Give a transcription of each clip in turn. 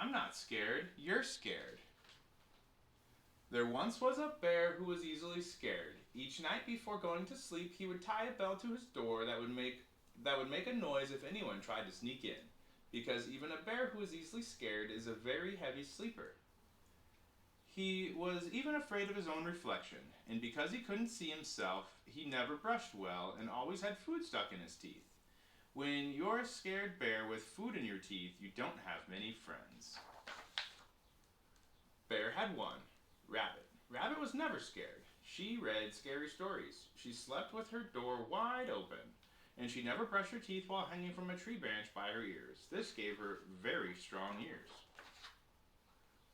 I'm not scared, you're scared. There once was a bear who was easily scared. Each night before going to sleep, he would tie a bell to his door that would make a noise if anyone tried to sneak in, because even a bear who is easily scared is a very heavy sleeper. He was even afraid of his own reflection, and because he couldn't see himself, he never brushed well and always had food stuck in his teeth. When you're a scared bear with food in your teeth, you don't have many friends. Bear had one, Rabbit. Rabbit was never scared. She read scary stories. She slept with her door wide open. And she never brushed her teeth while hanging from a tree branch by her ears. This gave her very strong ears.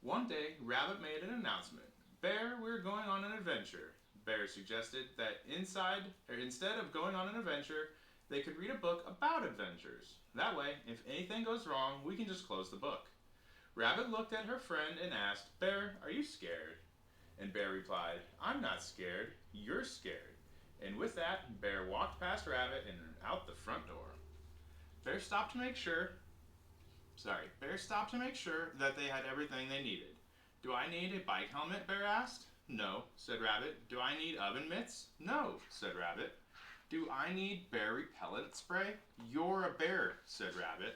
One day, Rabbit made an announcement. Bear, we're going on an adventure. Bear suggested that instead of going on an adventure, they could read a book about adventures. That way, if anything goes wrong, we can just close the book. Rabbit looked at her friend and asked, Bear, are you scared? And Bear replied, I'm not scared, you're scared. And with that, Bear walked past Rabbit and out the front door. Bear stopped to make sure that they had everything they needed. Do I need a bike helmet? Bear asked. No, said Rabbit. Do I need oven mitts? No, said Rabbit. Do I need bear repellent spray? You're a bear, said Rabbit.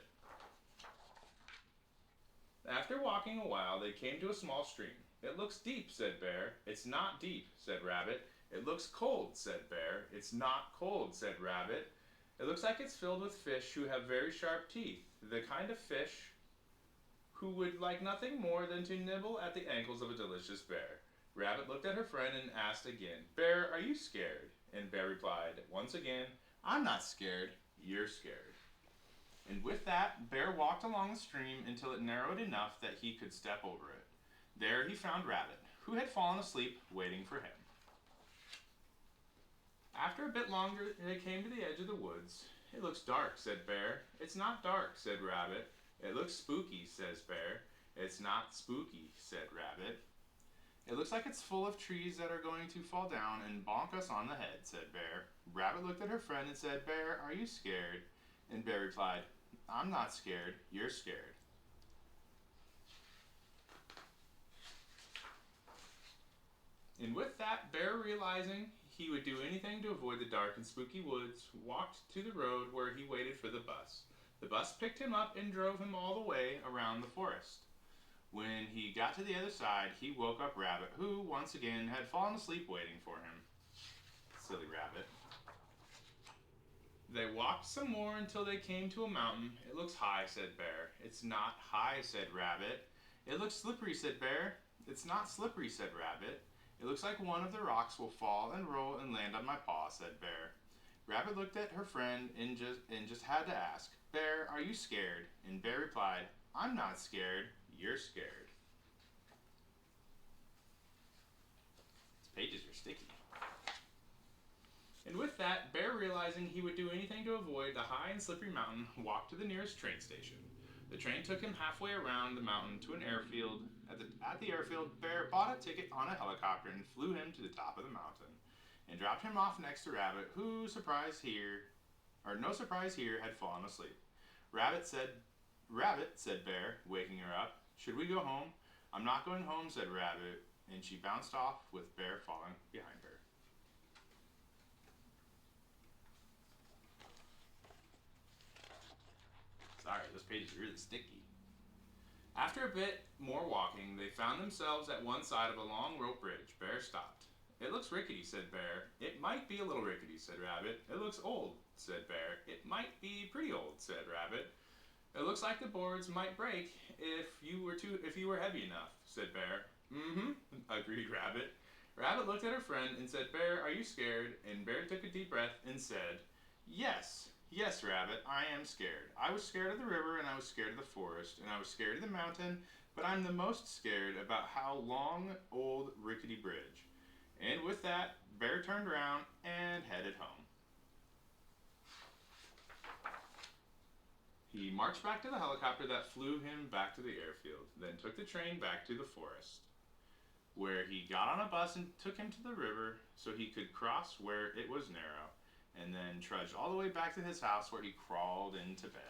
After walking a while, they came to a small stream. It looks deep, said Bear. It's not deep, said Rabbit. It looks cold, said Bear. It's not cold, said Rabbit. It looks like it's filled with fish who have very sharp teeth, the kind of fish who would like nothing more than to nibble at the ankles of a delicious bear. Rabbit looked at her friend and asked again, Bear, are you scared? And Bear replied, once again, I'm not scared, you're scared. And with that, Bear walked along the stream until it narrowed enough that he could step over it. There he found Rabbit, who had fallen asleep, waiting for him. After a bit longer, they came to the edge of the woods. It looks dark, said Bear. It's not dark, said Rabbit. It looks spooky, says Bear. It's not spooky, said Rabbit. It looks like it's full of trees that are going to fall down and bonk us on the head, said Bear. Rabbit looked at her friend and said, Bear, are you scared? And Bear replied, I'm not scared, you're scared. And with that, Bear, realizing he would do anything to avoid the dark and spooky woods, walked to the road where he waited for the bus. The bus picked him up and drove him all the way around the forest. When he got to the other side, he woke up Rabbit, who, once again, had fallen asleep waiting for him. Silly Rabbit. They walked some more until they came to a mountain. It looks high, said Bear. It's not high, said Rabbit. It looks slippery, said Bear. It's not slippery, said Rabbit. It looks like one of the rocks will fall and roll and land on my paw, said Bear. Rabbit looked at her friend and just had to ask, Bear, are you scared? And Bear replied, I'm not scared, you're scared. These pages are sticky. And with that, Bear, realizing he would do anything to avoid the high and slippery mountain, walked to the nearest train station. The train took him halfway around the mountain to an airfield. At the airfield, Bear bought a ticket on a helicopter and flew him to the top of the mountain, and dropped him off next to Rabbit, who, no surprise here, had fallen asleep. Rabbit, said Bear, waking her up. Should we go home? I'm not going home, said Rabbit, and she bounced off with Bear falling behind her. Sorry, this page is really sticky. After a bit more walking, they found themselves at one side of a long rope bridge. Bear stopped. It looks rickety, said Bear. It might be a little rickety, said Rabbit. It looks old, said Bear. It might be pretty old, said Rabbit. It looks like the boards might break if you were heavy enough, said Bear. Mm-hmm, agreed Rabbit. Rabbit looked at her friend and said, Bear, are you scared? And Bear took a deep breath and said, Yes, Rabbit, I am scared. I was scared of the river, and I was scared of the forest, and I was scared of the mountain, but I'm the most scared about how long, old, rickety bridge. And with that, Bear turned around and headed home. He marched back to the helicopter that flew him back to the airfield, then took the train back to the forest, where he got on a bus and took him to the river so he could cross where it was narrow, and then trudged all the way back to his house where he crawled into bed.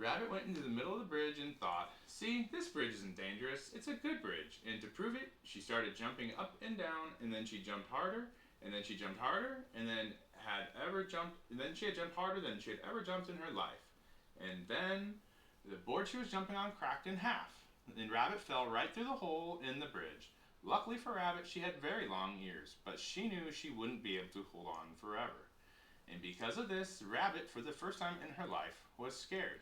Rabbit went into the middle of the bridge and thought, see, this bridge isn't dangerous, it's a good bridge. And to prove it, she started jumping up and down, and then she jumped harder, and then she jumped harder, and then she had jumped harder than she had ever jumped in her life. And then the board she was jumping on cracked in half, and Rabbit fell right through the hole in the bridge. Luckily for Rabbit, she had very long ears, but she knew she wouldn't be able to hold on forever. And because of this, Rabbit, for the first time in her life, was scared.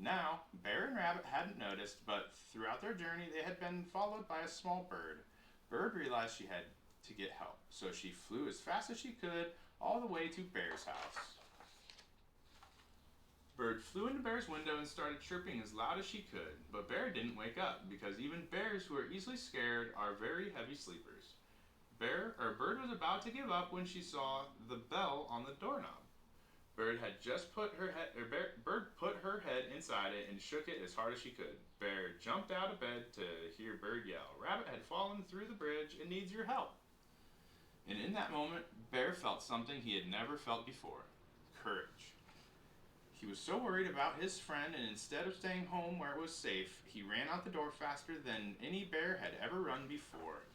Now, Bear and Rabbit hadn't noticed, but throughout their journey they had been followed by a small bird. Bird realized she had to get help, so she flew as fast as she could all the way to Bear's house. Bird flew into Bear's window and started chirping as loud as she could, but Bear didn't wake up because even bears who are easily scared are very heavy sleepers. Bird was about to give up when she saw the bell on the doorknob. Bird put her head inside it and shook it as hard as she could. Bear jumped out of bed to hear Bird yell, Rabbit had fallen through the bridge and needs your help. And in that moment, Bear felt something he had never felt before, courage. He was so worried about his friend, and instead of staying home where it was safe, he ran out the door faster than any bear had ever run before.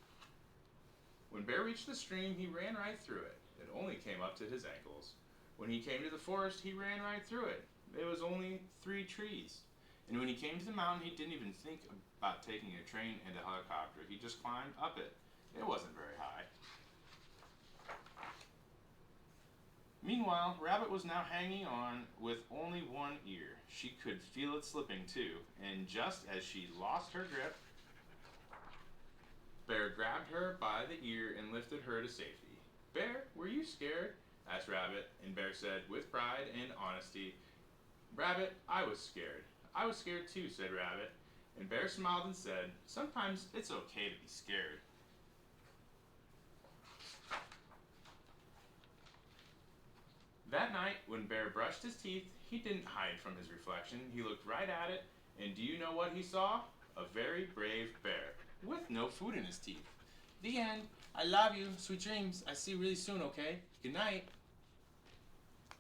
When Bear reached the stream, he ran right through it. It only came up to his ankles. When he came to the forest, he ran right through it. It was only 3 trees. And when he came to the mountain, he didn't even think about taking a train and a helicopter. He just climbed up it. It wasn't very high. Meanwhile, Rabbit was now hanging on with only one ear. She could feel it slipping too, and just as she lost her grip, Bear grabbed her by the ear and lifted her to safety. Bear, were you scared? Asked Rabbit, and Bear said, with pride and honesty, Rabbit, I was scared. I was scared too, said Rabbit, and Bear smiled and said, sometimes it's okay to be scared. That night, when Bear brushed his teeth, he didn't hide from his reflection. He looked right at it, and do you know what he saw? A very brave bear, with no food in his teeth. The end. I love you. Sweet dreams. I see you really soon, okay? Good night.